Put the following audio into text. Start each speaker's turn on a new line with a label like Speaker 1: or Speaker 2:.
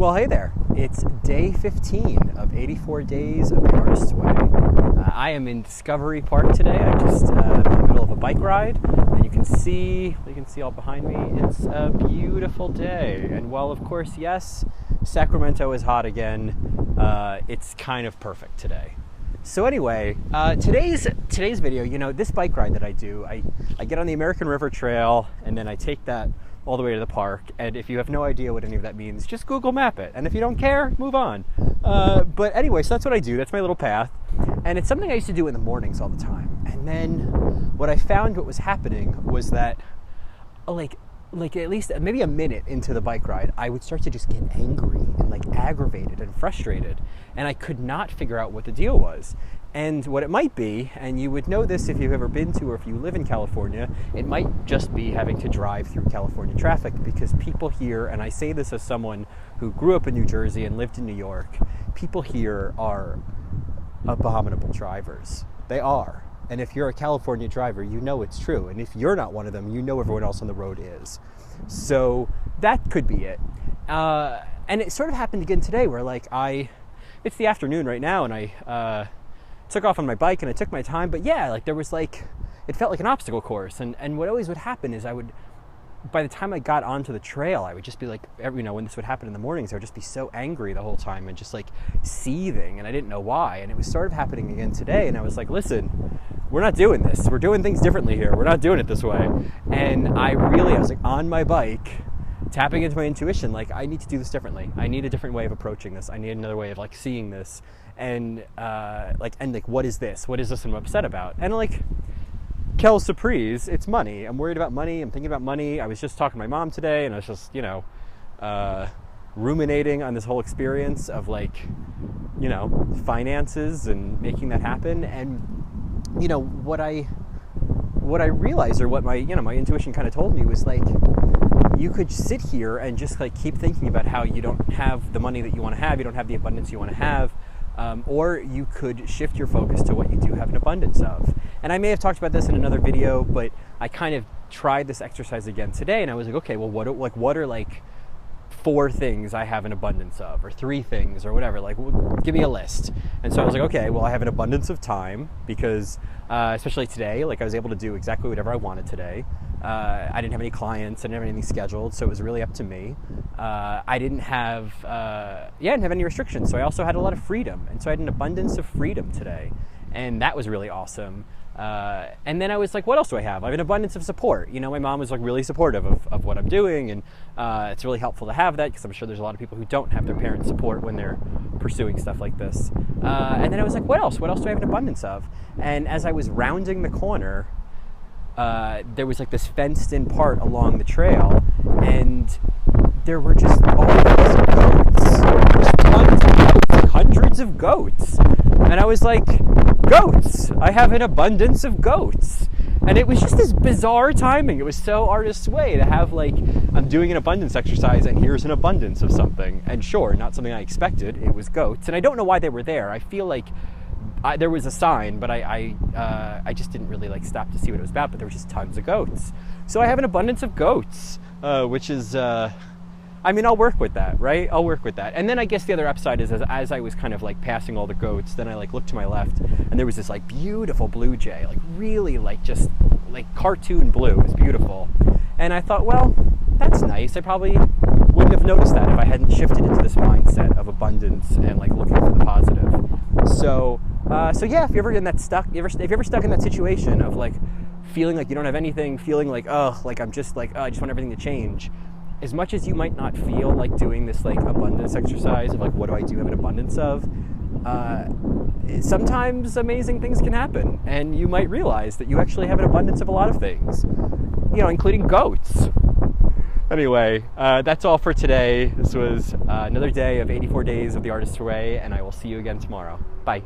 Speaker 1: Well, hey there. It's day 15 of 84 days of the Artist's Way. I am in Discovery Park today. I'm just in the middle of a bike ride, and you can see all behind me. It's a beautiful day, and while of course, yes, Sacramento is hot again, it's kind of perfect today. So anyway, today's video, this bike ride that I do, I get on the American River Trail, and then I take that all the way to the park. And if you have no idea what any of that means, just Google map it. And if you don't care, move on. But anyway, so that's what I do. That's my little path. And it's something I used to do in the mornings all the time. And then what I found what was happening was that like at least maybe a minute into the bike ride, I would start to just get angry and aggravated and frustrated. And I could not figure out what the deal was. And what it might be, and you would know this if you've ever been to or if you live in California, it might just be having to drive through California traffic, because people here, and I say this as someone who grew up in New Jersey and lived in New York, people here are abominable drivers. They are. And if you're a California driver, you know it's true. And if you're not one of them, you know everyone else on the road is. So that could be it. And it sort of happened again today where it's the afternoon right now, and I took off on my bike and I took my time, but yeah, there was it felt like an obstacle course. And what always would happen is by the time I got onto the trail, I would just be when this would happen in the mornings, I would just be so angry the whole time and just seething, and I didn't know why. And it was sort of happening again today, and I was like, listen, we're not doing this. We're doing things differently here. We're not doing it this way. And I was on my bike, tapping into my intuition, I need to do this differently. I need a different way of approaching this. I need another way of seeing this. And what is this? What is this I'm upset about? And quelle surprise, it's money. I'm worried about money. I'm thinking about money. I was just talking to my mom today, and I was just, ruminating on this whole experience of finances and making that happen. And what I realized, or what my my intuition kind of told me, was you could sit here and just keep thinking about how you don't have the money that you want to have, you don't have the abundance you want to have, or you could shift your focus to what you do have an abundance of. And I may have talked about this in another video, but I kind of tried this exercise again today, and I was okay, well, what are 4 things I have an abundance of, or 3 things, or whatever, give me a list. And so I was okay, well, I have an abundance of time, because especially today, I was able to do exactly whatever I wanted today. I didn't have any clients, I didn't have anything scheduled, so it was really up to me. I didn't have any restrictions, so I also had a lot of freedom, and so I had an abundance of freedom today, and that was really awesome. And then I was what else do I have? I have an abundance of support. My mom was really supportive of what I'm doing, and it's really helpful to have that, because I'm sure there's a lot of people who don't have their parents' support when they're pursuing stuff like this. And then I was what else? What else do I have an abundance of? And as I was rounding the corner, there was this fenced-in part along the trail, and there were just all these goats. Just tons of goats, hundreds of goats. And I was goats! I have an abundance of goats. And it was just this bizarre timing. It was so Artist's Way to have I'm doing an abundance exercise, and here's an abundance of something. And sure, not something I expected. It was goats. And I don't know why they were there. I feel there was a sign, but I just didn't really stop to see what it was about, but there was just tons of goats. So I have an abundance of goats, which is, I'll work with that, right? I'll work with that. And then I guess the other upside is as I was kind of passing all the goats, then I looked to my left, and there was this beautiful blue jay, really just cartoon blue. It was beautiful. And I thought, well, that's nice. I probably wouldn't have noticed that if I hadn't shifted into this mindset of abundance and looking for the positive. So yeah, if you're ever stuck in that situation of feeling you don't have anything, feeling I'm just I just want everything to change, as much as you might not feel doing this abundance exercise of what do I do have an abundance of, sometimes amazing things can happen, and you might realize that you actually have an abundance of a lot of things, including goats. Anyway, that's all for today. This was another day of 84 days of the Artist's Way, and I will see you again tomorrow. Bye.